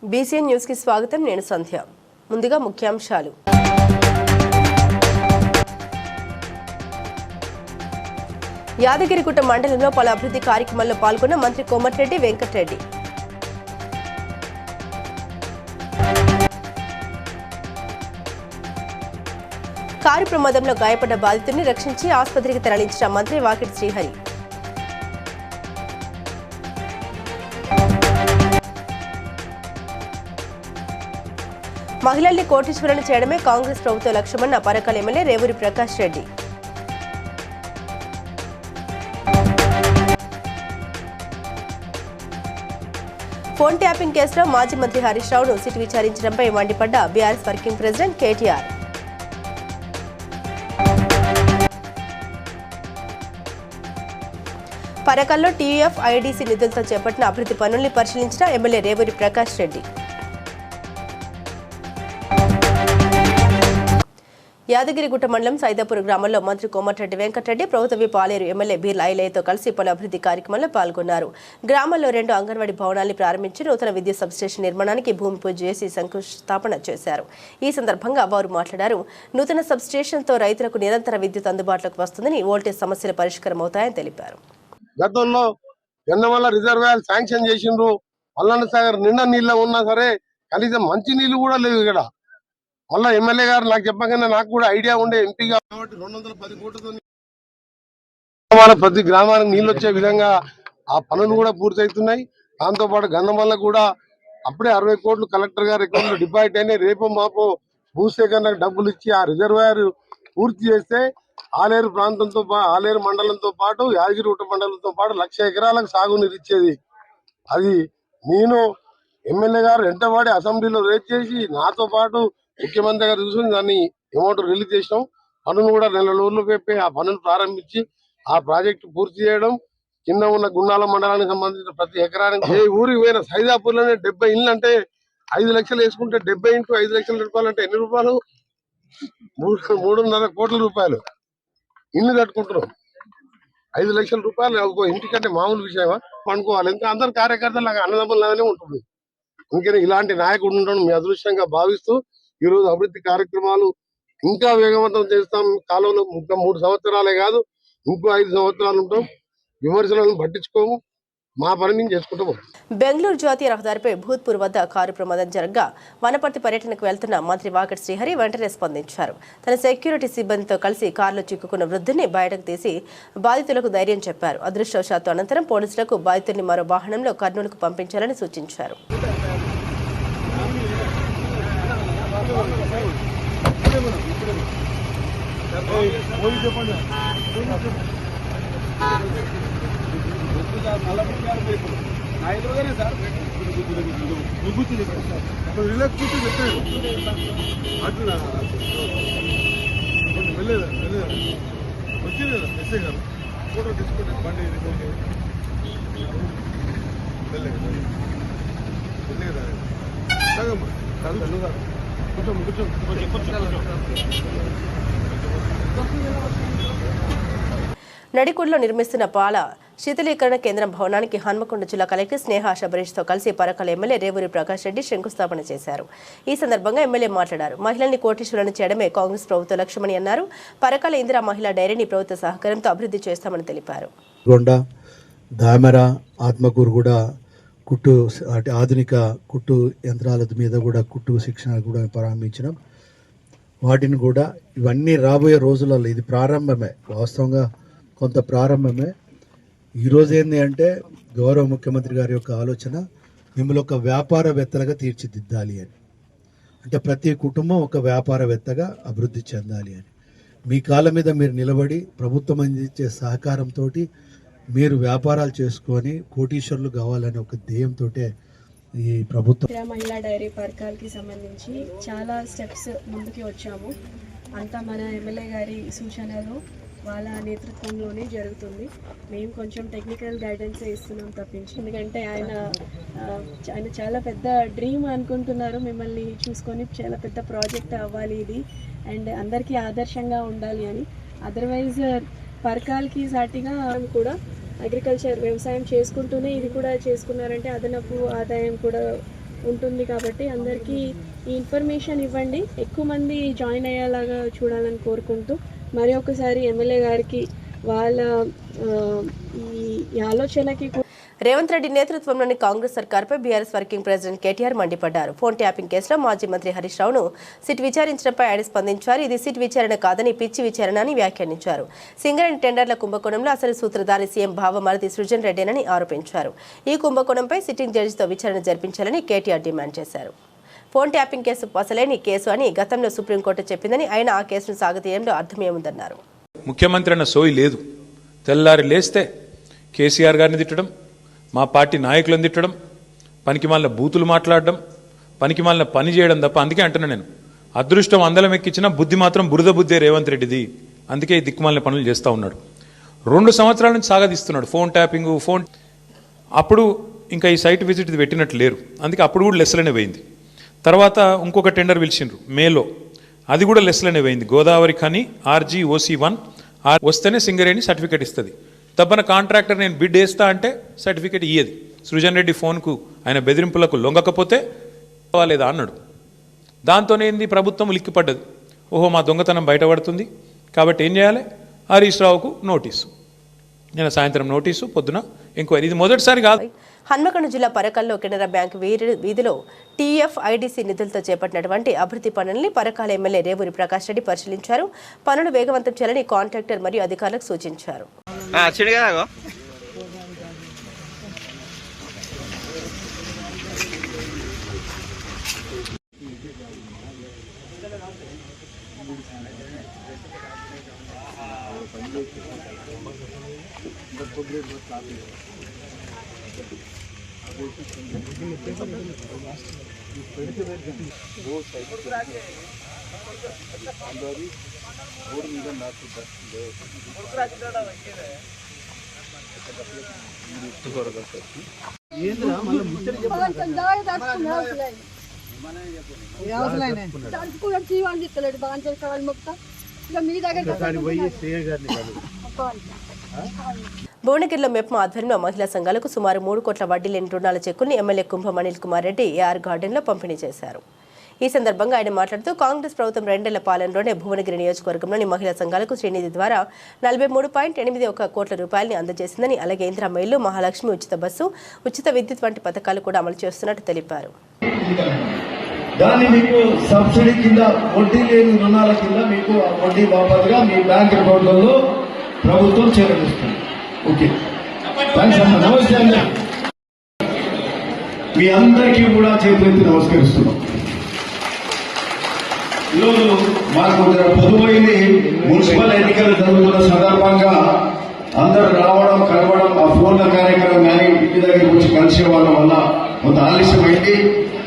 BCN news కి స్వాగతం. నేను సంధ్య. ముందుగా ముఖ్యాంశాలు. యాదగిరిగుట్ట మండలంలో పలు అభివృద్ధి కార్యక్రమాల్లో పాల్గొన్న మంత్రి కోమటిరెడ్డి వెంకటరెడ్డి. కారు ప్రమాదంలో గాయపడ్డ బాధితుడిని రక్షించి ఆసుపత్రికి తరలించిన మంత్రి వాకిటి శ్రీహరి. మహిళల్ని కోటీశ్వరులను చేయడమే కాంగ్రెస్ ప్రభుత్వ లక్ష్యమన్న Parakala MLA Revuri Prakash Reddy. Phone tapping కేసులో మాజీ మంత్రి హరీష్ రావును సిట్ విచారించడంపై మండిపడ్డ బీఆర్ఎస్ వర్కింగ్ ప్రెసిడెంట్ కేటీఆర్. పరకాల్లో టీయూఎఫ్ ఐడీసీ నిధులతో చేపట్టిన అభివృద్ధి పనుల్ని పరిశీలించిన ఎమ్మెల్యే రేవూరి ప్రకాష్ రెడ్డి. యాదగిరిగుట్ట మండలం సైదాపూర్ గ్రామంలో మంత్రి కోమటిరెడ్డి వెంకటరెడ్డి, ప్రభుత్వ పాలేరు ఎమ్మెల్యే బీర్ల ఐలయ్యతో కలిసి పలు అభివృద్ధి కార్యక్రమాల్లో పాల్గొన్నారు. గ్రామంలో 2 అంగన్వాడీ భవనాల్ని ప్రారంభించి నూతన విద్యుత్ సబ్స్టేషన్ నిర్మాణానికి భూమి పూజ చేసి శంకుస్థాపన చేశారు. ఈ సందర్భంగా వారు మాట్లాడారు. నూతన సబ్స్టేషన్తో రైతులకు నిరంతర విద్యుత్ అందుబాటులోకి వస్తుందని, వోల్టేజ్ సమస్యలు పరిష్కారం అవుతాయని తెలిపారు. గతంలో ఎన్నవల్ల రిజర్వాయర్ శాంక్షన్ చేసిండ్రు. మల్లన్న సాగర్ నిండా నీళ్ళ ఉన్నా సరే కనీసం మంచి నీళ్లు కూడా లేవు ఇక్కడ. మళ్ళా ఎమ్మెల్యే గారు నాకు చెప్పగానే నాకు కూడా ఐడియా ఉండే ఎంపీగా కాబట్టి 210 కోట్లతో ప్రతి గ్రామానికి నీళ్ళు వచ్చే విధంగా ఆ పనులు కూడా పూర్తవుతున్నాయి. దాంతో పాటు గంధమల్ల కూడా అప్పుడే 60 కోట్లు కలెక్టర్ గారి అకౌంట్ లో డిపాజిట్ అయినాయి. రేపు మాపు భూసేకరణకు డబ్బులు ఇచ్చి ఆ రిజర్వాయర్ పూర్తి చేస్తే ఆలేరు ప్రాంతంతో ఆలేరు మండలంతో పాటు యాదగిరిగుట్ట మండలంతో పాటు 1,00,000 ఎకరాలకు సాగునీరు ఇచ్చేది. అది నేను ఎమ్మెల్యే గారు వెంటబడి అసెంబ్లీలో రేట్ చేసి నాతో పాటు ముఖ్యమంత్రి గారు చూసుకుని దాన్ని అమౌంట్ రిలీజ్ చేసినాం. పనులు కూడా 2 రోజులు పెట్టి ఆ పనులు ప్రారంభించి ఆ ప్రాజెక్టు పూర్తి చేయడం. కింద ఉన్న గుండాల మండలానికి సంబంధించిన ప్రతి ఎకరానికి ఏ ఊరికి పోయిన సైదాపూర్ లోనే 70 ఇళ్ళు అంటే 5 లక్షలు వేసుకుంటే 70 ఇంటూ 5 లక్షల రూపాయలు అంటే ఎన్ని రూపాయలు? 3.5 కోట్ల రూపాయలు ఇల్లు కట్టుకుంటున్నాం. 5 లక్షల రూపాయలు ఇంటికంటే మామూలు విషయమా? పండుకోవాలి. ఇంకా అందరు కార్యకర్తలు నాకు అన్నదమ్ములాగానే ఉంటుంది. అందుకని ఇలాంటి నాయకుడు ఉండడం మీ అదృష్టంగా భావిస్తూ ఈ రోజు అభివృద్ధి కార్యక్రమాలు ఇంకా వేగవంతం చేస్తాం. కాలంలో 3 సంవత్సరాలే కాదు, ఇంకో 5 సంవత్సరాలు ఉంటాం. విమర్శలను పట్టించుకోము, మా పని మేము చేసుకుంటాం. బెంగళూరు జాతీయ రహదారిపై భూత్పూర్ వద్ద కారు ప్రమాదం జరగ్గా వనపర్తి పర్యటనకు వెళ్తున్న మంత్రి వాకిటి శ్రీహరి వెంటనే స్పందించారు. తన సెక్యూరిటీ సిబ్బందితో కలిసి కారులో చిక్కుకున్న వృద్ధుని బయటకు తీసి బాధితులకు ధైర్యం చెప్పారు. అదృష్టవశాత్తు అనంతరం పోలీసులకు బాధితుల్ని మరో వాహనంలో కర్నూలుకు పంపించాలని సూచించారు. ఫోటో తీసుకుంటే బండి నడికూడలో నిర్మిస్తున్న పాల శీతలీకరణ కేంద్రం భవనానికి హన్మకొండ జిల్లా కలెక్టర్ స్నేహ శబరీష్తో కలిసి పరకాల ఎమ్మెల్యే రేవూరి ప్రకాష్ రెడ్డి శంకుస్థాపన చేశారు. ఈ సందర్భంగా ఎమ్మెల్యే మాట్లాడారు. మహిళల్ని కోటీశ్వరులను చేయడమే కాంగ్రెస్ ప్రభుత్వ లక్ష్యమని అన్నారు. పరకాల ఇందిరా మహిళా డైరీని ప్రభుత్వ సహకారంతో అభివృద్ధి చేస్తామని తెలిపారు. ఆత్మకూరు కూడా కుట్టు ఆధునిక కుట్టు యంత్రాల మీద కూడా కుట్టు శిక్షణ కూడా ప్రారంభించడం. వాటిని కూడా ఇవన్నీ రాబోయే రోజులలో ఇది ప్రారంభమే, వాస్తవంగా కొంత ప్రారంభమే. ఈరోజు ఏంటి అంటే గౌరవ ముఖ్యమంత్రి గారి యొక్క ఆలోచన మిమ్మల్ని ఒక వ్యాపారవేత్తలుగా తీర్చిదిద్దాలి అని. అంటే ప్రతి కుటుంబం ఒక వ్యాపారవేత్తగా అభివృద్ధి చెందాలి అని. మీ కాళ్ళ మీద మీరు నిలబడి ప్రభుత్వం అందించే సహకారంతో మీరు వ్యాపారాలు చేసుకొని కోటీశ్వరులు కావాలనే ఒక ధ్యేయంతో ఈ ప్రభుత్వం మహిళా డైరీ పరకాలకి సంబంధించి చాలా స్టెప్స్ ముందుకు వచ్చాము. అంతా మన ఎమ్మెల్యే గారి సూచనలు వాళ్ళ నేతృత్వంలోనే జరుగుతుంది. మేము కొంచెం టెక్నికల్ గైడెన్స్ ఇస్తున్నాం తప్పించి, ఎందుకంటే ఆయన చాలా పెద్ద డ్రీమ్ అనుకుంటున్నారు. మిమ్మల్ని చూసుకొని చాలా పెద్ద ప్రాజెక్ట్ అవ్వాలి ఇది, అండ్ అందరికీ ఆదర్శంగా ఉండాలి అని. అదర్వైజ్ పరకాలకి సాటిగా కూడా అగ్రికల్చర్ వ్యవసాయం చేసుకుంటూనే ఇది కూడా చేసుకున్నారంటే అదనపు ఆదాయం కూడా ఉంటుంది కాబట్టి అందరికీ ఈ ఇన్ఫర్మేషన్ ఇవ్వండి, ఎక్కువ మంది జాయిన్ అయ్యేలాగా చూడాలని కోరుకుంటూ మరి ఒకసారి ఎమ్మెల్యే గారికి వాళ్ళ ఈ ఆలోచనకి రేవంత్ రెడ్డి నేతృత్వంలోని కాంగ్రెస్ సర్కార్పై బీఆర్ఎస్ వర్కింగ్ ప్రెసిడెంట్ కేటీఆర్ మండిపడ్డారు. ఫోన్ ట్యాపింగ్ కేసులో మాజీ మంత్రి హరీష్ రావును సిట్ విచారించడంపై ఆయన స్పందించారు. ఇది సిట్ విచారణ కాదని పిచ్చి విచారణ అని వ్యాఖ్యానించారు. సింగరేణి టెండర్ల కుంభకోణంలో అసలు సూత్రధారి సీఎం భావమరిది సృజన్ రెడ్డేనని ఆరోపించారు. ఈ కుంభకోణంపై సిట్టింగ్ జడ్జితో విచారణ జరిపించాలని కేటీఆర్ డిమాండ్ చేశారు. ఫోన్ ట్యాపింగ్ కేసు పసలేని కేసు అని గతంలో సుప్రీంకోర్టు చెప్పిందని ఆయన ఆ కేసును సాగతీయడంలో అర్థమేముందన్నారు. ముఖ్యమంత్రి అన్న సోయి లేదు. తెల్లారి లేస్తే కేసీఆర్ గారిని తిట్టడం, మా పార్టీ నాయకులను తిట్టడం, పనికిమాలిన బూతులు మాట్లాడడం, పనికిమాలిన పని చేయడం తప్ప. అందుకే అంటున్నా నేను, అదృష్టం అందలం ఎక్కించిన బుద్ధి మాత్రం బురద బుద్ధే రేవంత్ రెడ్డిది. అందుకే ఈ దిక్కుమాలిన పనులు చేస్తూ ఉన్నాడు. 2 సంవత్సరాల నుంచి సాగదీస్తున్నాడు ఫోన్ ట్యాపింగ్. అప్పుడు ఇంకా ఈ సైట్ విజిట్ పెట్టినట్టు లేరు, అందుకే అప్పుడు కూడా లెస్లనే పోయింది. తర్వాత ఇంకొక టెండర్ పిలిచిండ్రు మేలో, అది కూడా లెస్లనే పోయింది. గోదావరి ఖని RGOC1 వస్తేనే సింగరేణి సర్టిఫికేట్ ఇస్తుంది. తప్పన కాంట్రాక్టర్ నేను బిడ్ వేస్తా అంటే సర్టిఫికేట్ ఇయ్యది. సృజన్ రెడ్డి ఫోన్కు ఆయన బెదిరింపులకు లొంగకపోతే లేదా అన్నాడు. దాంతోనే ఏంది, ప్రభుత్వం లిక్కిపడ్డది. ఓహో మా దొంగతనం బయటపడుతుంది కాబట్టి ఏం చేయాలి, హరీష్ రావుకు నోటీసు. నేను సాయంత్రం నోటీసు, పొద్దున ఎంక్వైరీ. ఇది మొదటిసారి కాదు. హన్మకొండ జిల్లా పరకాల్లో కెనరా బ్యాంక్ వీధిలో TFIDC నిధులతో చేపట్టినటువంటి అభివృద్ధి పనుల్ని పరకాల ఎమ్మెల్యే రేవూరి ప్రకాష్ రెడ్డి పరిశీలించారు. పనులు వేగవంతం చేయాలని కాంట్రాక్టర్ మరియు అధికారులకు సూచించారు. భువనగిరిలో మెప్మా ఆధ్వర్యంలో మహిళా సంఘాలకు సుమారు 3 కోట్ల వడ్డీ లేని రుణాల చెక్కుల్ని ఎమ్మెల్యే కుంభం అనిల్ కుమార్ రెడ్డి AR గార్డెన్లో పంపిణీ చేశారు. ఈ సందర్భంగా ఆయన మాట్లాడుతూ కాంగ్రెస్ ప్రభుత్వం 2 ఏళ్ల పాలనలోనే భువనగిరి నియోజకవర్గంలోని మహిళా సంఘాలకు శ్రీనిధి ద్వారా 43.81 కోట్ల రూపాయలని అందజేసిందని, అలాగే ఇందిరమ్మ ఇల్లు, మహాలక్ష్మి ఉచిత బస్సు, ఉచిత విద్యుత్ వంటి పథకాలు కూడా అమలు చేస్తున్నట్టు తెలిపారు. దాన్ని మీకు సబ్సిడీ కింద వడ్డీ లేని రుణాల కింద మీకు వడ్డీ బాపత్గా మీ బ్యాంక్ అకౌంట్లలో ప్రభుత్వం చేరవేస్తుంది. ఓకే, నమస్తే అండి. మీ అందరికీ కూడా చేతులెత్తి నమస్కరిస్తున్నాం. ఈరోజు మాకు పొదువైంది మున్సిపల్ ఎన్నికలు జరుగుతున్న సందర్భంగా అందరూ రావడం, కలవడం, ఆ ఫోన్ల కార్యక్రమం కానీ ఇంటి దగ్గరికి వచ్చి కలిసే వాళ్ళ వల్ల కొంత ఆలస్యమైంది.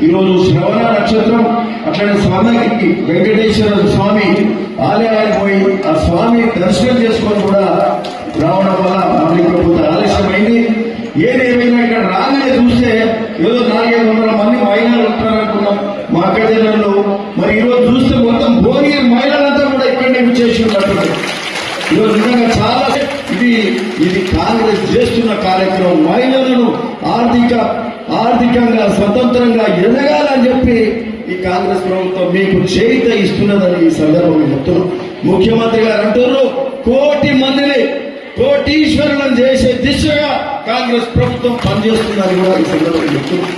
ఈరోజు శ్రవణ నక్షత్రం, అట్లనే స్వర్ణగిరికి వెంకటేశ్వర స్వామి ఆలయానికి పోయి ఆ స్వామి దర్శనం చేసుకొని కూడా రావడం వల్ల మనకి కొంత ఆలస్యమైంది. ఏదేమైనా ఇక్కడ రాగానే చూస్తే ఏదో 400-500 మంది మహిళలు ఉంటారనుకున్నాం మా అక్క జిల్లాలో. మరి ఈరోజు చూస్తే మొత్తం భువనగిరి మహిళలంతా కూడా ఇక్కడనే విచ్చేసి ఉన్నట్టున్నారు. ఈరోజు నిజంగా చాలా ఇది కాంగ్రెస్ చేస్తున్న కార్యక్రమం. మహిళలను ఆర్థికంగా స్వతంత్రంగా ఎదగాలని చెప్పి ఈ కాంగ్రెస్ ప్రభుత్వం మీకు చేయిత ఇస్తున్నదని ఈ సందర్భంగా చెప్తున్నాం. ముఖ్యమంత్రి గారు అంటున్నారు, 1 కోటి మందిని కోటీశ్వరులను చేసే దిశగా కాంగ్రెస్ ప్రభుత్వం పనిచేస్తుందని కూడా ఈ సందర్భంగా చెప్తున్నాం.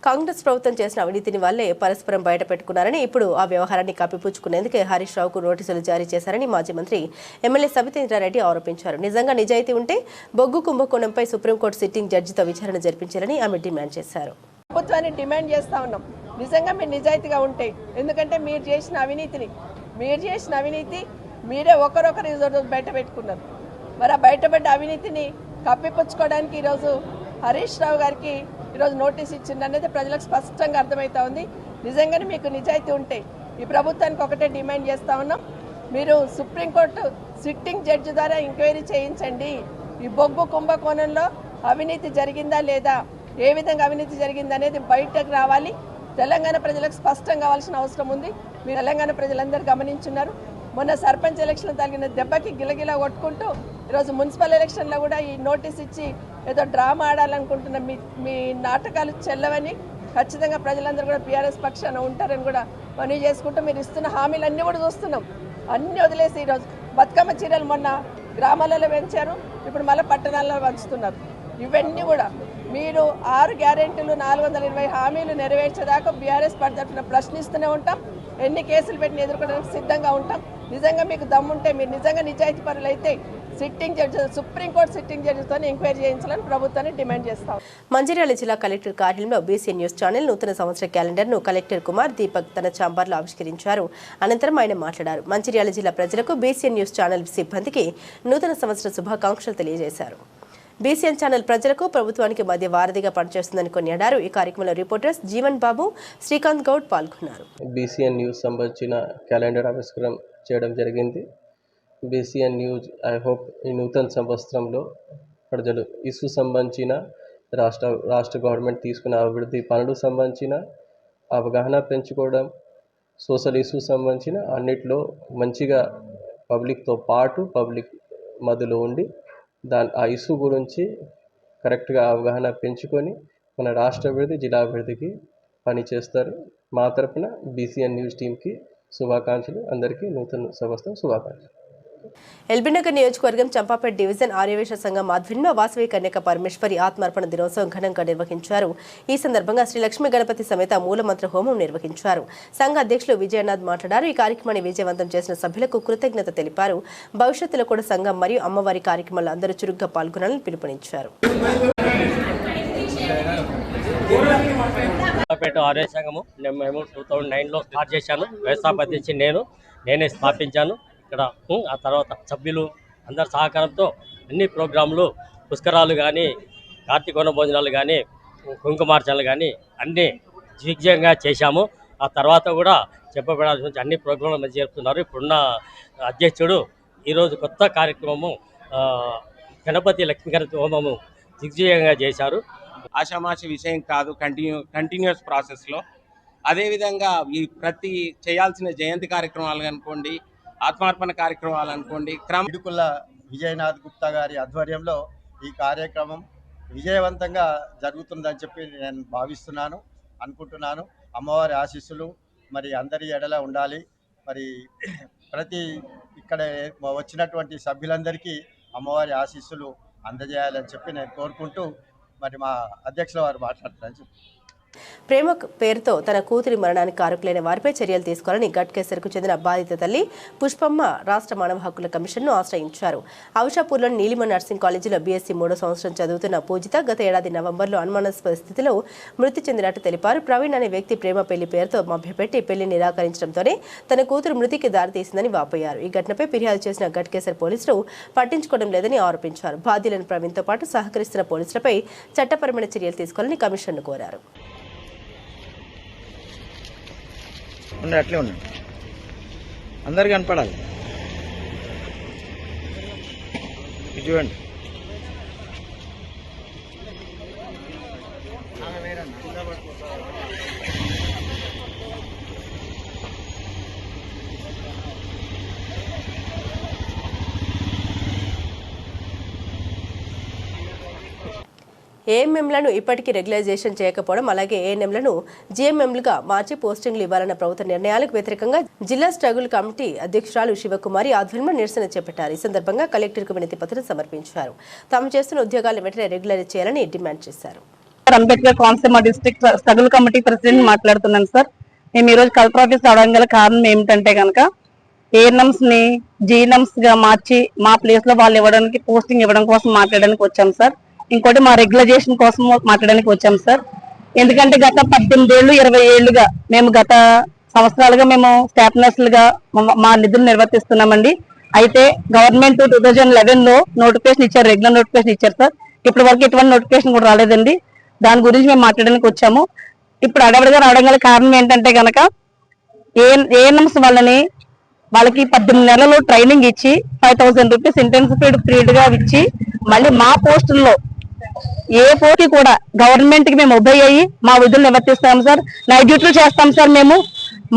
కాంగ్రెస్ ప్రభుత్వం చేసిన అవినీతిని వల్లే పరస్పరం బయట పెట్టుకున్నారని, ఇప్పుడు ఆ వ్యవహారాన్ని కప్పిపుచ్చుకునేందుకే హరీష్ రావుకు నోటీసులు జారీ చేశారని మాజీ మంత్రి ఎమ్మెల్యే సబితేంద్రారెడ్డి ఆరోపించారు. నిజంగా నిజాయితీ ఉంటే బొగ్గు కుంభకోణంపై సుప్రీంకోర్టు సిట్టింగ్ జడ్జితో విచారణ జరిపించాలని ఆమె డిమాండ్ చేశారు. ప్రభుత్వాన్ని డిమాండ్ చేస్తా ఉన్నాం, నిజంగా మీరు నిజాయితీగా ఉంటే. ఎందుకంటే మీరు చేసిన అవినీతి మీరే ఒకరొకరు బయట పెట్టుకున్నారు. మరి ఆ బయటపడ్డ అవినీతిని కప్పిపుచ్చుకోవడానికి ఈరోజు హరీష్ రావు గారికి ఈరోజు నోటీస్ ఇచ్చిందనేది ప్రజలకు స్పష్టంగా అర్థమవుతా ఉంది. నిజంగానే మీకు నిజాయితీ ఉంటే ఈ ప్రభుత్వానికి ఒకటే డిమాండ్ చేస్తా ఉన్నాం, మీరు సుప్రీంకోర్టు సిట్టింగ్ జడ్జి ద్వారా ఎంక్వైరీ చేయించండి. ఈ బొగ్గు కుంభకోణంలో అవినీతి జరిగిందా లేదా, ఏ విధంగా అవినీతి జరిగిందనేది బయటకు రావాలి. తెలంగాణ ప్రజలకు స్పష్టం కావాల్సిన అవసరం ఉంది. మీరు తెలంగాణ ప్రజలందరూ గమనించున్నారు. మొన్న సర్పంచ్ ఎలక్షన్ తగిన దెబ్బకి గిలగిలా కొట్టుకుంటూ ఈరోజు మున్సిపల్ ఎలక్షన్లో కూడా ఈ నోటీస్ ఇచ్చి ఏదో డ్రామా ఆడాలనుకుంటున్న మీ నాటకాలు చెల్లవని ఖచ్చితంగా ప్రజలందరూ కూడా బీఆర్ఎస్ పక్షాన ఉంటారని కూడా మనవి చేసుకుంటూ మీరు ఇస్తున్న హామీలన్నీ కూడా చూస్తున్నాం. అన్నీ వదిలేసి ఈరోజు బతుకమ్మ చీరలు మొన్న గ్రామాలలో పెంచారు, ఇప్పుడు మళ్ళీ పట్టణాల్లో పంచుతున్నారు. ఇవన్నీ కూడా మీరు 6 గ్యారెంటీలు 420 హామీలు నెరవేర్చేదాకా బీఆర్ఎస్ తరఫున ప్రశ్నిస్తూనే ఉంటాం. ఎన్ని కేసులు పెట్టిన ఎదుర్కోవడానికి సిద్ధంగా ఉంటాం. నిజంగా మీకు దమ్ముంటే, మీరు నిజంగా నిజాయితీ పరులు అయితే సిట్టింగ్ జడ్జి, సుప్రీంకోర్టు సిట్టింగ్ జడ్జితో ఎంక్వైరీ చేయించాలని ప్రభుత్వాన్ని డిమాండ్ చేస్తాం. మంచిర్యాల జిల్లా కలెక్టర్ కార్యాలయంలో బీసీ న్యూస్ ఛానల్ నూతన సంవత్సర క్యాలెండర్ను కలెక్టర్ కుమార్ దీపక్ తన ఛాంబర్లో ఆవిష్కరించారు. అనంతరం ఆయన మాట్లాడారు. మంచిర్యాల జిల్లా ప్రజలకు బీసీ న్యూస్ ఛానల్ సిబ్బందికి నూతన సంవత్సర శుభాకాంక్షలు తెలియజేశారు. బీసీఎన్ ఛానల్ ప్రజలకు ప్రభుత్వానికి మధ్య వారధిగా పనిచేస్తుందని కొనియాడారు. ఈ కార్యక్రమంలో రిపోర్టర్స్ జీవన్ బాబు, శ్రీకాంత్ గౌడ్ పాల్గొన్నారు. బీసీఎన్ న్యూస్ సంబంధించిన క్యాలెండర్ ఆవిష్కరణ చేయడం జరిగింది. బీసీఎన్ న్యూస్ ఐ హోప్ ఈ నూతన సంవత్సరంలో ప్రజలు ఇష్యూ సంబంధించిన రాష్ట్ర గవర్నమెంట్ తీసుకున్న అభివృద్ధి పనులు సంబంధించిన అవగాహన పెంచుకోవడం, సోషల్ ఇష్యూ సంబంధించిన అన్నిట్లో మంచిగా పబ్లిక్తో పాటు పబ్లిక్ మధ్యలో ఉండి ఆ ఇష్యూ గురించి కరెక్ట్గా అవగాహన పెంచుకొని మన రాష్ట్ర అభివృద్ధి, జిల్లా అభివృద్ధికి పనిచేస్తారు. మా తరఫున బీసీఎన్ న్యూస్ టీంకి శుభాకాంక్షలు. అందరికీ నూతన సంవత్సరం శుభాకాంక్షలు. ఎల్బీనగర్ నియోజకవర్గం చంపాపేట డివిజన్ ఆర్యవేశ సంఘం ఆధ్వర్యంలో వాసవి కన్యక పరమేశ్వరి ఆత్మార్పణ దినోత్సవం ఘనంగా నిర్వహించారు. ఈ సందర్భంగా శ్రీ లక్ష్మీ గణపతి సమేత మూలమంత్ర హోమం నిర్వహించారు. సంఘ అధ్యక్షులు విజయనాథ్ మాట్లాడారు. ఈ కార్యక్రమాన్ని విజయవంతం చేసిన సభ్యులకు కృతజ్ఞత తెలిపారు. భవిష్యత్తులో కూడా సంఘం మరియు అమ్మవారి కార్యక్రమాల్లో అందరూ చురుగ్గా పాల్గొనాలని పిలుపునిచ్చారు. ఆర్య సంఘము మేము 2009లో స్టార్ట్ చేశాను. వ్యవస్థాపక నేనే స్థాపించాను. ఇక్కడ ఆ తర్వాత సభ్యులు అందరి సహకారంతో అన్ని ప్రోగ్రాంలు, పుష్కరాలు కానీ, కార్తీకోణ భోజనాలు కానీ, కుంకుమార్చనలు కానీ అన్నీ దిగ్విజయంగా చేశాము. ఆ తర్వాత కూడా చెప్పబడాల్సిన అన్ని ప్రోగ్రాంలు మంచి జరుపుతున్నారు. ఇప్పుడున్న అధ్యక్షుడు ఈరోజు కొత్త కార్యక్రమము గణపతి లక్ష్మీ గణపతి హోమము దిగ్విజయంగా చేశారు. ఆషామాషి విషయం కాదు, కంటిన్యూస్ ప్రాసెస్లో. అదేవిధంగా ఈ ప్రతి చేయాల్సిన జయంతి కార్యక్రమాలు అనుకోండి, ఆత్మార్పణ కార్యక్రమాలు అనుకోండి, ఇడుకుల విజయనాథ్ గుప్తా గారి ఆధ్వర్యంలో ఈ కార్యక్రమం విజయవంతంగా జరుగుతుందని చెప్పి నేను భావిస్తున్నాను, అనుకుంటున్నాను. అమ్మవారి ఆశీస్సులు మరి అందరి ఎడల ఉండాలి. మరి ప్రతి ఇక్కడ వచ్చినటువంటి సభ్యులందరికీ అమ్మవారి ఆశీస్సులు అందజేయాలని చెప్పి నేను కోరుకుంటూ మరి మా అధ్యక్షుల వారు మాట్లాడుతున్నారని చెప్పి. ప్రేమ పేరుతో తన కూతురి మరణానికి కారకులైన వారిపై చర్యలు తీసుకోవాలని గట్కేసర్కు చెందిన బాధిత తల్లి పుష్పమ్మ రాష్ట్ర మానవ హక్కుల కమిషన్ను ఆశ్రయించారు. ఔషాపూర్లోని నీలిమ నర్సింగ్ కాలేజీలో బీఎస్సీ 3వ సంవత్సరం చదువుతున్న పూజిత గత ఏడాది నవంబర్లో అనుమానాస్పద స్థితిలో మృతి చెందినట్టు తెలిపారు. ప్రవీణ్ అనే వ్యక్తి ప్రేమ పెళ్లి పేరుతో మభ్యపెట్టి పెళ్లి నిరాకరించడంతోనే తన కూతురు మృతికి దారితీసిందని వాపోయారు. ఈ ఘటనపై ఫిర్యాదు చేసిన గట్కేసర్ పోలీసులు పట్టించుకోవడం లేదని ఆరోపించారు. బాధ్యులైన ప్రవీణ్తో పాటు సహకరిస్తున్న పోలీసులపై చట్టపరమైన చర్యలు తీసుకోవాలని కమిషన్ను కోరారు. అట్లే ఉండండి, అందరికి కనపడాలి. చూడండి, ఏఎంఎంలను ఇప్పటికీ రెగ్యులైజేషన్ చేయకపోవడం, అలాగే ఏఎన్ఎంలను జీఎంఎంలుగా మార్చి పోస్టింగ్లు ఇవ్వాలన్న ప్రభుత్వ నిర్ణయాలకు వ్యతిరేకంగా జిల్లా స్ట్రగుల్ కమిటీ అధ్యక్షురాలు శివకుమారి ఆధ్వర్యంలో నిరసన చేపట్టారు. ఈ సందర్భంగా కలెక్టర్కు వినతి పత్రం సమర్పించారు. తాము చేస్తున్న ఉద్యోగాలను వెంటనే రెగ్యులైజ్ చేయాలని డిమాండ్ చేశారు. Ambedkar Konaseema district struggle committee president మాట్లాడుతున్నాను సార్. మేము ఈ రోజు కలెక్టర్ ఆఫీస్ రావడం గల కారణం ఏమిటంటే కనుక ఏఎన్ఎంస్ ని జీఎన్ఎంస్ గా మార్చి మా ప్లేస్ లో వాళ్ళు ఇవ్వడానికి పోస్టింగ్ ఇవ్వడం కోసం మాట్లాడడానికి వచ్చాం సార్. ఇంకోటి మా రెగ్యులైజేషన్ కోసం మాట్లాడడానికి వచ్చాం సార్. ఎందుకంటే గత 18 ఏళ్ళు 20 ఏళ్లుగా మేము గత సంవత్సరాలుగా మేము స్టాఫ్ నర్సులుగా మా నిధులు నిర్వర్తిస్తున్నామండి. అయితే గవర్నమెంట్ 2011లో నోటిఫికేషన్ ఇచ్చారు, రెగ్యులర్ నోటిఫికేషన్ ఇచ్చారు సార్. ఇప్పటి వరకు ఎటువంటి నోటిఫికేషన్ కూడా రాలేదండి. దాని గురించి మేము మాట్లాడడానికి వచ్చాము. ఇప్పుడు అడవిడిగా రావడం గల కారణం ఏంటంటే కనుక ఏఎన్ఎంస్ వాళ్ళకి 18 నెలలు ట్రైనింగ్ ఇచ్చి 5000 రూపీస్ ఇంటెన్సిఫైడ్ పీరియడ్ గా ఇచ్చి మళ్ళీ మా పోస్టుల్లో ఏ పోటీ కూడా గవర్నమెంట్ కి మేము ఒబే అయ్యి మా విధులు నిర్వర్తిస్తాం సార్. నైట్ డ్యూటీలు చేస్తాం సార్, మేము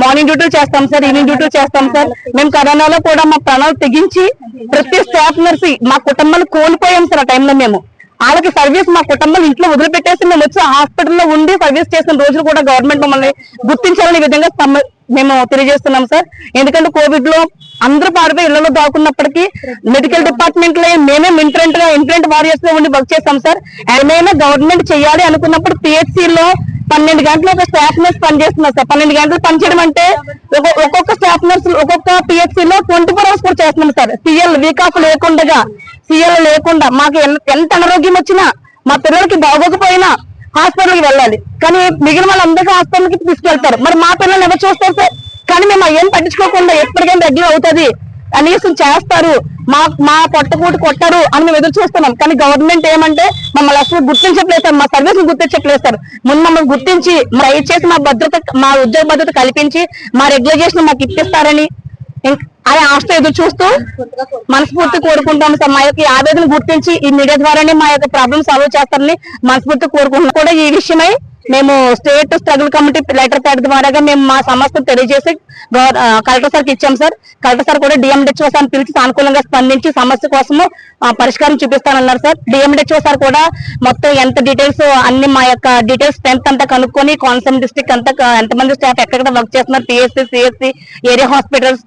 మార్నింగ్ డ్యూటీలు చేస్తాం సార్, ఈవినింగ్ డ్యూటీలు చేస్తాం సార్. మేము కరోనాలో కూడా మా ప్రాణాలు తెగించి ప్రతి స్టాఫ్ నర్స్ మా కుటుంబాలు కోల్పోయాం సార్. ఆ టైంలో మేము వాళ్ళకి సర్వీస్ మా కుటుంబం ఇంట్లో వదిలిపెట్టేసి మేము వచ్చి హాస్పిటల్లో ఉండి సర్వీస్ చేసిన రోజులు కూడా గవర్నమెంట్ మమ్మల్ని గుర్తించాలని విధంగా మేము తెలియజేస్తున్నాం సార్. ఎందుకంటే కోవిడ్ లో అందరూ పారిపోయి ఇళ్లలో దాక్కున్నప్పటికీ మెడికల్ డిపార్ట్మెంట్ లో మేమే ఇంట్రెంట్ వారియర్స్ లో ఉండి వర్క్ చేస్తాం సార్. ఏమైనా గవర్నమెంట్ చేయాలి అనుకున్నప్పుడు PHC లో 12 గంటలు ఒక స్టాఫ్ నర్స్ పనిచేస్తున్నారు సార్. 12 గంటలు పనిచేయడం అంటే ఒక్కొక్క స్టాఫ్ నర్స్ ఒక్కొక్క PHC లో 24 hours కూడా చేస్తున్నాం సార్. CL వీక్ ఆఫ్ లేకుండా మాకు ఎంత అనారోగ్యం వచ్చినా మా పిల్లలకి బాగోకపోయినా హాస్పిటల్కి వెళ్ళాలి, కానీ మిగిలిన వాళ్ళందరికీ హాస్పిటల్కి తీసుకెళ్తారు. మరి మా పిల్లల్ని ఎవరు చూస్తారు సార్? కానీ మేము ఏం పట్టించుకోకుండా ఎప్పటికైనా రెగ్యులర్ అవుతుంది కనీసం చేస్తారు, మా పొట్టకూటి కొట్టారు అని మేము ఎదురు చూస్తున్నాం. కానీ గవర్నమెంట్ ఏమంటే మమ్మల్ని అసలు గుర్తించట్లేదు సార్, మా సర్వీస్ గుర్తించట్లేదు సార్. ముందు మమ్మల్ని గుర్తించి దయచేసి మా ఉద్యోగ భద్రత కల్పించి మా రెగ్యులైజేషన్ మాకు ఇప్పిస్తారని అనే ఆశతో ఎదురు చూస్తూ మనస్ఫూర్తి కోరుకుంటాం సార్. మా యొక్క ఆవేదన గుర్తించి ఈ మీడియా ద్వారానే మా యొక్క ప్రాబ్లమ్ సాల్వ్ చేస్తారని మనస్ఫూర్తి కోరుకుంటున్నాం. కూడా ఈ విషయమై మేము state struggle committee letter pad ద్వారాగా మేము మా సమస్యను తెలియజేసి కలెక్టర్ సార్కి ఇచ్చాం సార్. కలెక్టర్ సార్ కూడా DMHO సార్ పిలిచి సానుకూలంగా స్పందించి సమస్య కోసము పరిష్కారం చూపిస్తానన్నారు సార్. DMHO సార్ కూడా మొత్తం ఎంత డీటెయిల్స్ అన్ని మా యొక్క డీటెయిల్స్ స్ట్రెంత్ అంతా కనుక్కొని కోనసీమ డిస్ట్రిక్ట్ అంతా ఎంతమంది స్టాఫ్ ఎక్కడెక్కడ వర్క్ చేస్తున్నారు, PSC, CSC, area hospitals,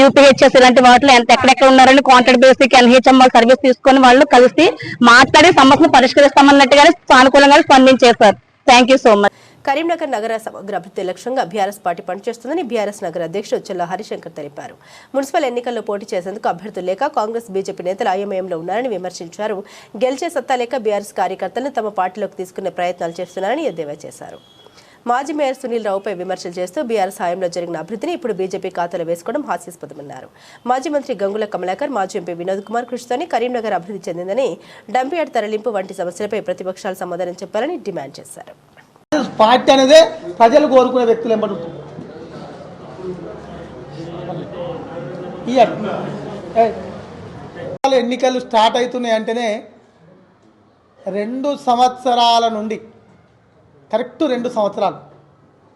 UPHS ఇలాంటి వాటిలో ఎక్కడెక్కడ ఉన్నారని కాంట్రాక్ట్ బేసిక్ NHM సర్వీస్ తీసుకొని వాళ్ళు కలిసి మాట్లాడి సమస్యను పరిష్కరిస్తామన్నట్టుగానే సానుకూలంగా స్పందించారు sir. Thank you so much. Karimnagar నగర సమగ్ర అభివృద్ధి లక్ష్యంగా బీఆర్ఎస్ పార్టీ పనిచేస్తుందని బీఆర్ఎస్ నగర అధ్యక్షుడు చెల్ల హరిశంకర్ తెలిపారు. మున్సిపల్ ఎన్నికల్లో పోటీ చేసేందుకు అభ్యర్థులు లేక కాంగ్రెస్ బీజేపీ నేతలు అయోమయంలో ఉన్నారని విమర్శించారు. గెలిచే సత్తా లేక బీఆర్ఎస్ కార్యకర్తలను తమ పార్టీలోకి తీసుకునే ప్రయత్నాలు చేస్తున్నారని ఎద్దేవా చేశారు. మాజీ మేయర్ సునీల్ రావుపై విమర్శలు చేస్తూ బీఆర్ఎస్ హయాంలో జరిగిన అభివృద్ధిని ఇప్పుడు బీజేపీ ఖాతాలో వేసుకోవడం హాస్యాస్పదమన్నారు. మాజీ మంత్రి గంగుల కమలాకర్, మాజీ ఎంపీ వినోద్ కుమార్ కృషితోనే కరీంనగర్ అభివృద్ధి చెందిందని, డంపియార్డ్ తరలింపు వంటి సమస్యలపై ప్రతిపక్షాలు సమాధానం చెప్పాలని డిమాండ్ చేశారు. పార్టీ అనేదే ప్రజలు కోరుకునే వ్యక్తులు ఎంబడుతుంది. ఎన్నికలు స్టార్ట్ అవుతున్నాయి అంటేనే 2 సంవత్సరాల నుండి కరెక్ట్ 2 సంవత్సరాలు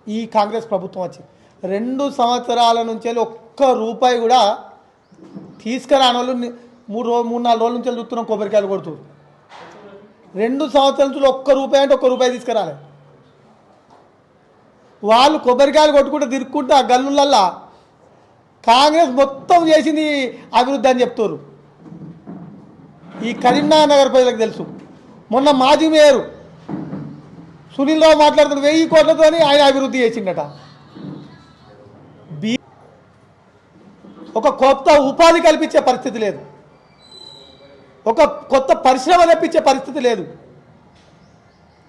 ఈ కాంగ్రెస్ ప్రభుత్వం వచ్చి 2 సంవత్సరాల నుంచి ఒక్క రూపాయి కూడా తీసుకురాని వాళ్ళు 3-4 రోజుల నుంచి చూస్తున్నాం. కొబ్బరికాయలు కొడుతున్నారు. 2 సంవత్సరాల నుంచి ఒక్క రూపాయి అంటే 1 రూపాయి తీసుకురాలి. వాళ్ళు కొబ్బరికాయలు కొట్టుకుంటూ తిరుక్కుంటూ ఆ గల్లులల్లా కాంగ్రెస్ మొత్తం చేసింది అభివృద్ధి అని చెప్తారు. ఈ కరీంనగర్ ప్రజలకు తెలుసు. మొన్న మాజీ మేయరు సునీల్ రావు మాట్లాడుతున్న 1000 కోట్లతో ఆయన అభివృద్ధి చేసిండట. ఒక కొత్త ఉపాధి కల్పించే పరిస్థితి లేదు, ఒక కొత్త పరిశ్రమ తెప్పించే పరిస్థితి లేదు.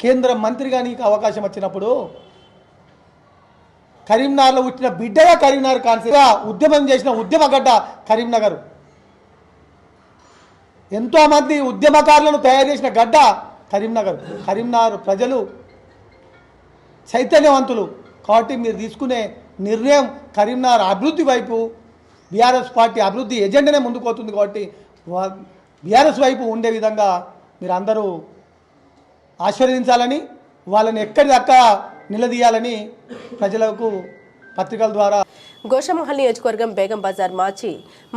కేంద్ర మంత్రిగా నీకు అవకాశం వచ్చినప్పుడు కరీంనగర్లో పుట్టిన బిడ్డగా కరీంనగర్ కాన్సెప్ట్గా ఉద్యమం చేసిన ఉద్యమగడ్డ కరీంనగర్. ఎంతోమంది ఉద్యమకారులను తయారు చేసిన గడ్డ కరీంనగర్. కరీంనగర్ ప్రజలు చైతన్యవంతులు కాబట్టి మీరు తీసుకునే నిర్ణయం కరీంనగర్ అభివృద్ధి వైపు బీఆర్ఎస్ పార్టీ అభివృద్ధి ఎజెండానే ముందుకు పోతుంది. కాబట్టి బీఆర్ఎస్ వైపు ఉండే విధంగా మీరు అందరూ ఆశీర్వదించాలని, వాళ్ళని ఎక్కడిదక్క నిలదీయాలని ప్రజలకు పత్రికల ద్వారా. గోషామహల్ నియోజకవర్గం బేగం బజార్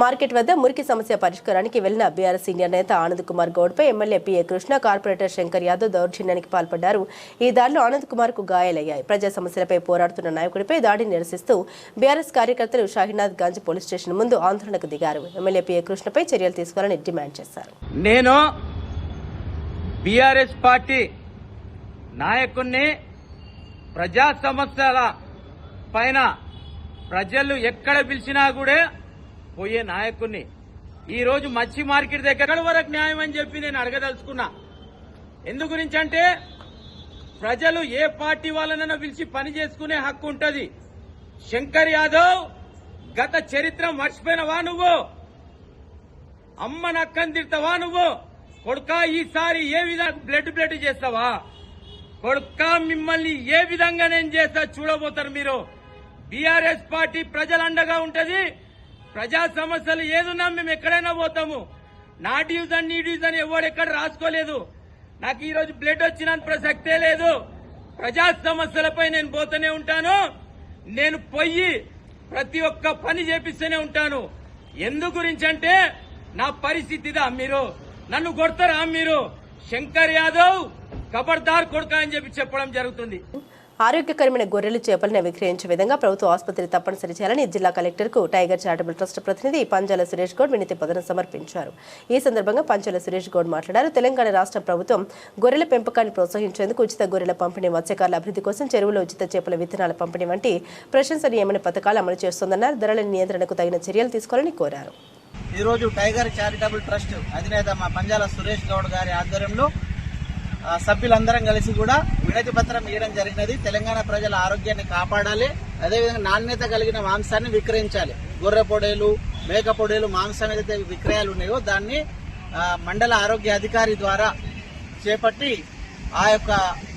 మార్కెట్ వద్ద మురికి సమస్య పరిష్కారానికి వెళ్లిన బీఆర్ఎస్ సీనియర్ నేత ఆనంద్ కుమార్ గౌడ్పై MLA PA Krishna, corporator Shankar Yadav దౌర్జన్యానికి పాల్పడ్డారు. ఈ దాడిలో ఆనంద్ కుమార్ కు గాయాలయ్యాయి. ప్రజా సమస్యలపై పోరాడుతున్న నాయకుడిపై దాడిని నిరసిస్తూ బీఆర్ఎస్ కార్యకర్తలు షాహీనాథ్ గంజ్ పోలీస్ స్టేషన్ ముందు ఆందోళనకు దిగారు. ఎమ్మెల్యే PA కృష్ణపై చర్యలు తీసుకోవాలని డిమాండ్ చేశారు. నేను బీఆర్ఎస్ పార్టీ నాయకుడిని, ప్రజా సమస్యల పైన ప్రజలు ఎక్కడ పిలిచినా కూడా పోయే నాయకుడిని. ఈరోజు మచ్చి మార్కెట్ దగ్గర వరకు న్యాయం అని చెప్పి నేను అడగదలుచుకున్నా. ఎందు గురించి అంటే ప్రజలు ఏ పార్టీ వాళ్ళనైనా పిలిచి పని చేసుకునే హక్కు ఉంటుంది. శంకర్ యాదవ్ గత చరిత్ర మర్చిపోయినవా నువ్వు? అమ్మ నక్కని తిడతావా నువ్వు? కొడుకా ఈసారి ఏ విధంగా బ్లడ్ చేస్తావా? కొడుకా మిమ్మల్ని ఏ విధంగా నేను చేస్తా చూడబోతారు మీరు. బీఆర్ఎస్ పార్టీ ప్రజల అండగా ఉంటది. ప్రజా సమస్యలు ఏదున్నా మేము ఎక్కడైనా పోతాము. నా డివిజన్ నీ డివిజన్ ఎవడెక్కడ రాసుకోలేదు. నాకు ఈరోజు బ్లడ్ వచ్చినంత ప్రసక్తే లేదు. ప్రజా సమస్యలపై నేను పోతూనే ఉంటాను. నేను పోయి ప్రతి ఒక్క పని చేపిస్తూనే ఉంటాను. ఎందు గురించి అంటే నా పరిస్థితిదా, మీరు నన్ను కొడతారా? మీరు శంకర్ యాదవ్ ఖబర్దార్ కొడుక అని చెప్పడం జరుగుతుంది. ఆరోగ్యకరమైన గొర్రెలు చేపలను విక్రయించే విధంగా ప్రభుత్వ ఆసుపత్రి తప్పనిసరి చేయాలని జిల్లా కలెక్టర్కు టైగర్ చారిటబుల్ ట్రస్ట్ ప్రతినిధి పంచాల సురేష్ గౌడ్ వినతి పత్రం సమర్పించారు. ఈ సందర్భంగా పంచాల సురేష్ గౌడ్ మాట్లాడారు. తెలంగాణ రాష్ట్ర ప్రభుత్వం గొర్రెల పెంపకాన్ని ప్రోత్సహించేందుకు ఉచిత గొర్రెల పంపిణీ, మత్స్యకారుల అభివృద్ధి కోసం చెరువులో ఉచిత చేపల విత్తనాల పంపిణీ వంటి ప్రశంసనీయమైన పథకాలు అమలు చేస్తోందన్నారు. ధరల నియంత్రణకు తగిన చర్యలు తీసుకోవాలని కోరారు. ఈరోజు టైగర్ చారిటబుల్ ట్రస్ట్ అధినేత మా పంజాల సురేష్ గౌడ్ గారి ఆధ్వర్యంలో సభ్యులందరం కలిసి కూడా వినతి పత్రం ఇవ్వడం జరిగినది. తెలంగాణ ప్రజల ఆరోగ్యాన్ని కాపాడాలి, అదేవిధంగా నాణ్యత కలిగిన మాంసాన్ని విక్రయించాలి. గొర్రె పొడేలు, మేక పొడేలు మాంసం ఏదైతే విక్రయాలు ఉన్నాయో దాన్ని మండల ఆరోగ్య అధికారి ద్వారా చేపట్టి ఆ యొక్క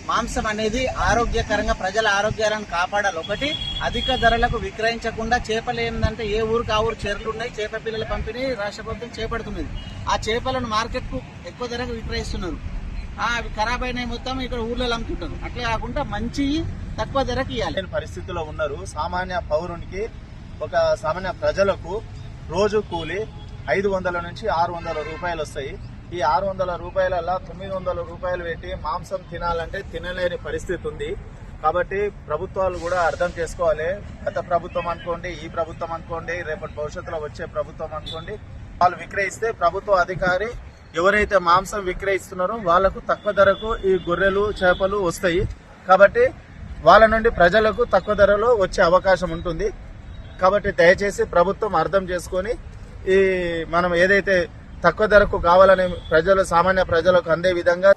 మాంసం అనేది ఆరోగ్యకరంగా ప్రజల ఆరోగ్యాలను కాపాడాలి. ఒకటి, అధిక ధరలకు విక్రయించకుండా చేపలు ఏంటంటే ఏ ఊరికి ఆ ఊరు చెరువులు ఉన్నాయి, చేప పిల్లల పంపిణీ రాష్ట్ర ప్రభుత్వం చేపడుతున్నది. ఆ చేపలను మార్కెట్కు ఎక్కువ ధరకు విక్రయిస్తున్నారు. అవి ఖరాబ్ అయినాయి మొత్తం ఇక్కడ ఊర్లలో అమ్ముతుంటారు. అట్లా కాకుండా మంచి తక్కువ ధరకు ఇవ్వాలి. పరిస్థితిలో ఉన్నారు. సామాన్య పౌరునికి, ఒక సామాన్య ప్రజలకు రోజు కూలి 500 నుంచి 600 రూపాయలు వస్తాయి. ఈ 600 రూపాయలలో 900 రూపాయలు పెట్టి మాంసం తినాలంటే తినలేని పరిస్థితి ఉంది. కాబట్టి ప్రభుత్వాలు కూడా అర్థం చేసుకోవాలి. గత ప్రభుత్వం అనుకోండి, ఈ ప్రభుత్వం అనుకోండి, రేపటి భవిష్యత్తులో వచ్చే ప్రభుత్వం అనుకోండి, వాళ్ళు విక్రయిస్తే ప్రభుత్వ అధికారి ఎవరైతే మాంసం విక్రయిస్తున్నారో వాళ్లకు తక్కువ ధరకు ఈ గొర్రెలు, చేపలు వస్తాయి. కాబట్టి వాళ్ళ నుండి ప్రజలకు తక్కువ ధరలో వచ్చే అవకాశం ఉంటుంది. కాబట్టి దయచేసి ప్రభుత్వం అర్థం చేసుకొని ఈ మనం ఏదైతే తక్కువ ధరకు కావాలని సామాన్య ప్రజలకు అందే విధంగా.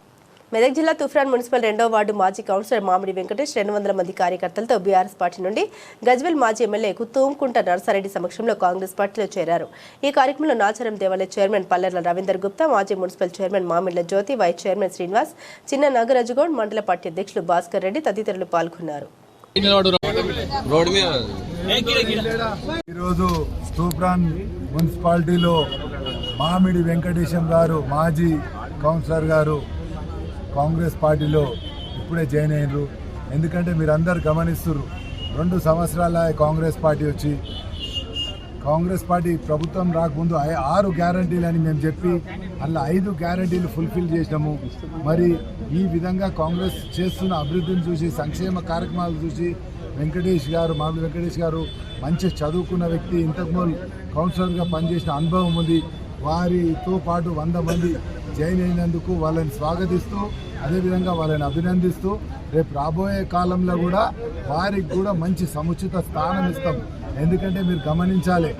మెదక్ జిల్లా తూఫ్రాన్ మున్సిపల్ 2వ వార్డు మాజీ కౌన్సిలర్ మామిడి వెంకటేష్ 200 మంది కార్యకర్తలతో బీఆర్ఎస్ పార్టీ నుండి గజ్వెల్ మాజీ ఎమ్మెల్యే తూంకుంట నర్సారెడ్డి సమక్షంలో కాంగ్రెస్ పార్టీలో చేరారు. ఈ కార్యక్రమంలో నాచారం దేవాలయ చైర్మన్ పల్లెర్ల రవీందర్ గుప్తా, మాజీ మున్సిపల్ చైర్మన్ మామిళ్ల జ్యోతి, వైస్ చైర్మన్ శ్రీనివాస్, చిన్న నాగరాజుగౌడ్, మండల పార్టీ అధ్యక్షులు భాస్కర్ రెడ్డి తదితరులు పాల్గొన్నారు. ఈరోజు తూఫ్రాన్ మున్సిపాలిటీలో మామిడి వెంకటేశం గారు, మాజీ కౌన్సిలర్ గారు కాంగ్రెస్ పార్టీలో ఇప్పుడే జాయిన్ అయ్యారు. ఎందుకంటే మీరందరూ గమనిస్తున్నారు, 2 సంవత్సరాల కాంగ్రెస్ పార్టీ వచ్చి, కాంగ్రెస్ పార్టీ ప్రభుత్వం రాకముందు 6 గ్యారంటీలు అని మేము చెప్పి అలా 5 గ్యారంటీలు ఫుల్ఫిల్ చేసినాము. మరి ఈ విధంగా కాంగ్రెస్ చేస్తున్న అభివృద్ధిని చూసి, సంక్షేమ కార్యక్రమాలు చూసి వెంకటేష్ గారు, మామిడి వెంకటేష్ గారు మంచి చదువుకున్న వ్యక్తి, ఇంతకుముందు కౌన్సిలర్గా పనిచేసిన అనుభవం ఉంది. వారితో పాటు 100 మంది జాయిన్ అయినందుకు వాళ్ళని స్వాగతిస్తూ, అదేవిధంగా వాళ్ళని అభినందిస్తూ, రేపు రాబోయే కాలంలో కూడా వారికి కూడా మంచి సముచిత స్థానం ఇస్తాం. ఎందుకంటే మీరు గమనించాలి,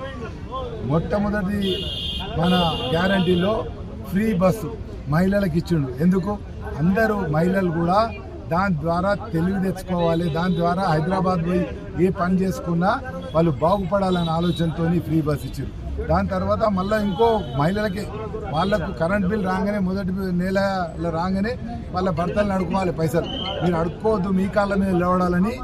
మొట్టమొదటి మన గ్యారంటీలో ఫ్రీ బస్సు మహిళలకు ఇచ్చిండు. ఎందుకు? అందరూ మహిళలు కూడా దాని ద్వారా తెలివి తెచ్చుకోవాలి, దాని ద్వారా హైదరాబాద్ పోయి ఏ పని చేసుకున్నా వాళ్ళు బాగుపడాలనే ఆలోచనతో ఫ్రీ బస్ ఇచ్చారు. దాని తర్వాత మళ్ళీ ఇంకో మహిళలకి వాళ్ళకు కరెంట్ బిల్ రాగానే, మొదటి నెలలో రాగానే వాళ్ళ భర్తలను అడుకోవాలి పైసలు. మీరు అడుక్కోవద్దు, మీ కాళ్ళ మీద లేవడాలని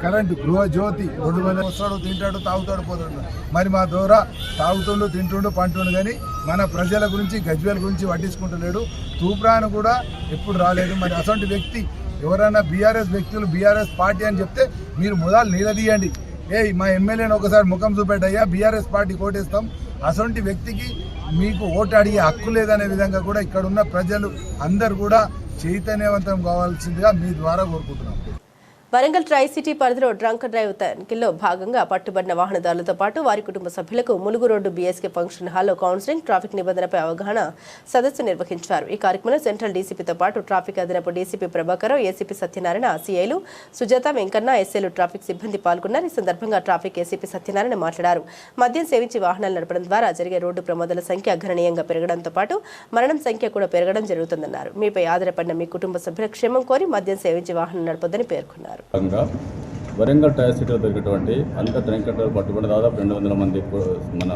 కరెంటు గృహజ్యోతి 200 వస్తాడు, తింటాడు, తాగుతాడు, పోతాడు. మరి మా ద్వారా తాగుతుండు, తింటుండు, పంటుండు, కానీ మన ప్రజల గురించి, గజ్వేల్ గురించి పట్టించుకుంటలేడు. తూప్రాన్ కూడా ఎప్పుడు రాలేదు. మరి అటువంటి వ్యక్తి ఎవరైనా బీఆర్ఎస్ వ్యక్తులు బీఆర్ఎస్ పార్టీ అని చెప్తే మీరు మొదలు నిలదీయండి. మా ఎమ్మెల్యేని ఒకసారి ముఖం చూపెట్టయ్యా, బీఆర్ఎస్ పార్టీ ఓటేస్తాం. అటువంటి వ్యక్తికి మీకు ఓటు అడిగే హక్కు లేదనే విధంగా కూడా ఇక్కడ ఉన్న ప్రజలు అందరు కూడా చైతన్యవంతం కావాల్సిందిగా మీ ద్వారా కోరుకుంటున్నాం. వరంగల్ ట్రై సిటీ పరిధిలో డ్రంక్ డ్రైవ్ తనిఖీల్లో భాగంగా పట్టుబడిన వాహనదారులతో పాటు వారి కుటుంబ సభ్యులకు ములుగు రోడ్డు బీఎస్కే ఫంక్షన్ హాల్లో కౌన్సిలింగ్, ట్రాఫిక్ నిబంధనలపై అవగాహన సదస్సు నిర్వహించారు. ఈ కార్యక్రమంలో సెంట్రల్ డీసీపీతో పాటు ట్రాఫిక్ అదనపు డీసీపీ ప్రభాకర్, ఏసీపీ సత్యనారాయణ, సీఐలు సుజాత, వెంకన్న, ఎస్ఏలు, ట్రాఫిక్ సిబ్బంది పాల్గొన్నారు. ఈ సందర్భంగా ట్రాఫిక్ ఏసీపీ సత్యనారాయణ మాట్లాడారు. మద్యం సేవించి వాహనాలు నడపడం ద్వారా జరిగే రోడ్డు ప్రమాదాల సంఖ్య గణనీయంగా పెరగడంతో పాటు మరణం సంఖ్య కూడా పెరగడం జరుగుతుందన్నారు. మీపై ఆధారపడిన మీ కుటుంబ సభ్యుల క్షేమం కోరి మద్యం సేవించి వాహనం నడపొద్దని పేర్కొన్నారు. వరంగల్ ట్రై సిటీలో దొరికినటువంటి అధిక డ్రంక్ అండ్ డ్రైవ్ పట్టుబడి దాదాపు 200 మంది మన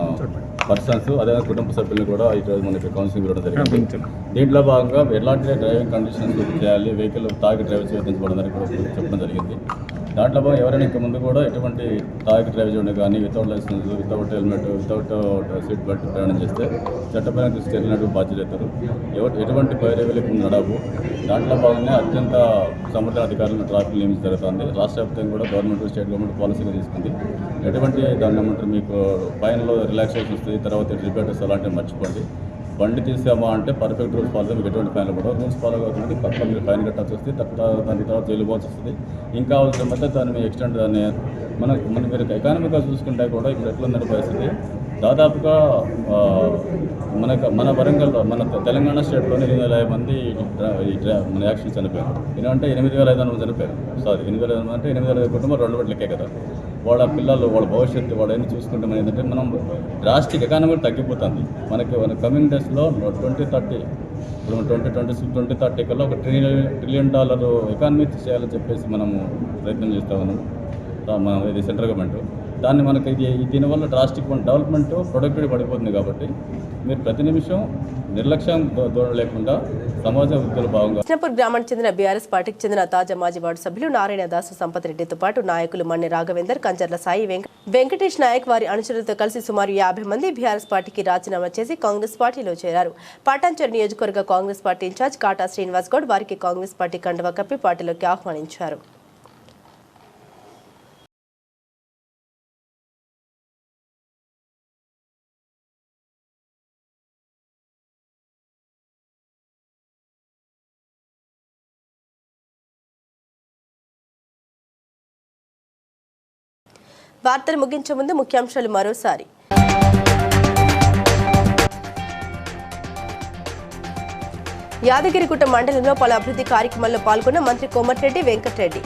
పర్సన్స్, అదేవిధంగా కుటుంబ సభ్యులు కూడా ఈరోజు మనకి కౌన్సిలింగ్ ఇవ్వడం జరిగింది. దీంట్లో భాగంగా ఎలాంటి డ్రైవింగ్ కండిషన్స్ చేయాలి, వెహికల్ తాగి డ్రైవ్ చేయబడదని కూడా చెప్పడం జరిగింది. దాంట్లో భాగంగా ఎవరైనా ఇంకా ముందు కూడా ఎటువంటి తాగి డ్రైవ్ చేయడం కానీ, without licence, without helmet, without seat belt ప్రయాణం చేస్తే చట్టపైన తీసుకెళ్ళినట్టు బాధ్యతలు, ఎటువంటి పైరవీలకు నడవు. దాంట్లో భాగంగా అత్యంత సముద్ర అధికారులను ట్రాఫిక్ నియమించడం జరుగుతుంది. రాష్ట్ర వ్యాప్తంగా కూడా గవర్నమెంట్, స్టేట్ గవర్నమెంట్ పాలసీగా తీసుకుంది. ఎటువంటి దాన్ని ఏమంటారు, మీకు ఫైన్లో రిలాక్సేషన్ వస్తుంది, తర్వాత రిపేటర్స్ అలాంటివి మర్చిపోండి. బండి తీసామా అంటే పర్ఫెక్ట్ రూల్స్ ఫాలో మీకు ఎటువంటి ఫైన్ కూడా రూల్స్ ఫాలో కాకుండా పక్క మీరు ఫైన్ కట్టాల్సి వస్తుంది, తక్కువ దాని తర్వాత జైలు పోవాల్సి వస్తుంది. ఇంకా అవసరం అయితే దాన్ని మీ ఎక్స్టెండ్ దాన్ని మన మీరు ఎకానమీగా చూసుకుంటే కూడా ఇప్పుడు ఎట్లుందని పరిస్థితి దాదాపుగా మన వరంగల్ మన తెలంగాణ స్టేట్లోనే 8,000 మంది మన యాక్సిడెంట్ చనిపోయారు. ఎందుకంటే 8,500 చనిపోయారు. సారీ 8,500 అంటే 8,500 కుటుంబం 2 లెక్కే కదా. వాళ్ళ పిల్లలు వాళ్ళ భవిష్యత్తు వాళ్ళని చూసుకుంటే మనం ఏంటంటే మనం డ్రాస్టిక్ ఎకానమీ తగ్గిపోతుంది. మనకి కమింగ్ డేస్లో 2030 ఇప్పుడు 2030 కల్లా $1 ట్రిలియన్ ఎకానమీ చేయాలని చెప్పేసి మనము ప్రయత్నం చేస్తూ ఉన్నాము. మన ఇది సెంట్రల్ గవర్నమెంట్ దాన్ని మనకి దీనివల్ల డ్రాస్టిక్ డెవలప్మెంట్ ప్రొడక్టివిటీ పడిపోతుంది. కాబట్టి మీరు ప్రతి నిమిషం నిర్లక్ష్యం ధోరణి లేకుండా సమాజ వృత్తులు భాగంగా కృష్ణపూర్ గ్రామానికి చెందిన బీఆర్ఎస్ పార్టీకి చెందిన తాజా మాజీ వార్డు సభ్యులు నారాయణదాసు సంపత్ రెడ్డితో పాటు నాయకులు మన్నె రాఘవేందర్, కంచర్ల సాయి, వెంకటేష్ నాయక్ వారి అనుచరులతో కలిసి సుమారు 50 మంది బీఆర్ఎస్ పార్టీకి రాజీనామా చేసి కాంగ్రెస్ పార్టీలో చేరారు. పటాన్చెరు నియోజకవర్గ కాంగ్రెస్ పార్టీ ఇన్ఛార్జ్ కాటా శ్రీనివాస్ గౌడ్ వారికి కాంగ్రెస్ పార్టీ కండువా కప్పి పార్టీలోకి ఆహ్వానించారు. వార్తలు ముగించే ముందు ముఖ్యాంశాలు మరోసారి. యాదగిరిగుట్ట మండలంలో పలు అభివృద్ధి కార్యక్రమాల్లో పాల్గొన్న మంత్రి కోమటిరెడ్డి వెంకటరెడ్డి.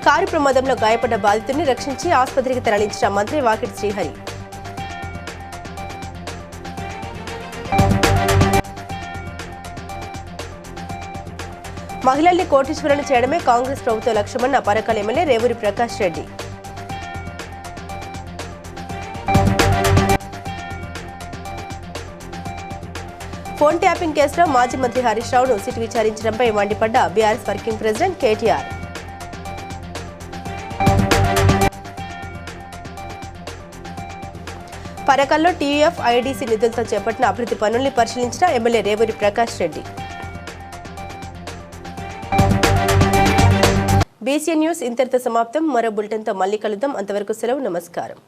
కారు ప్రమాదంలో గాయపడ్డ బాధితుడిని రక్షించి ఆసుపత్రికి తరలించిన మంత్రి వాకిటి శ్రీహరి. మహిళల్ని కోటీశ్వరులను చేయడమే కాంగ్రెస్ ప్రభుత్వ లక్ష్యమన్న Parakala MLA Revuri Prakash Reddy. Phone tapping కేసులో మాజీ మంత్రి హరీష్ రావును సిట్ విచారించడంపై మండిపడ్డ బీఆర్ఎస్ వర్కింగ్ ప్రెసిడెంట్ కేటీఆర్. పరకాల్లో టీయూఎఫ్ ఐడీసీ నిధులతో చేపట్టిన అభివృద్ధి పనుల్ని పరిశీలించిన MLA Revuri Prakash Reddy. BCN news ఇంతటితో సమాప్తం. మరో బులెటిన్తో మళ్ళీ కలుద్దాం. అంతవరకు సెలవు. నమస్కారం.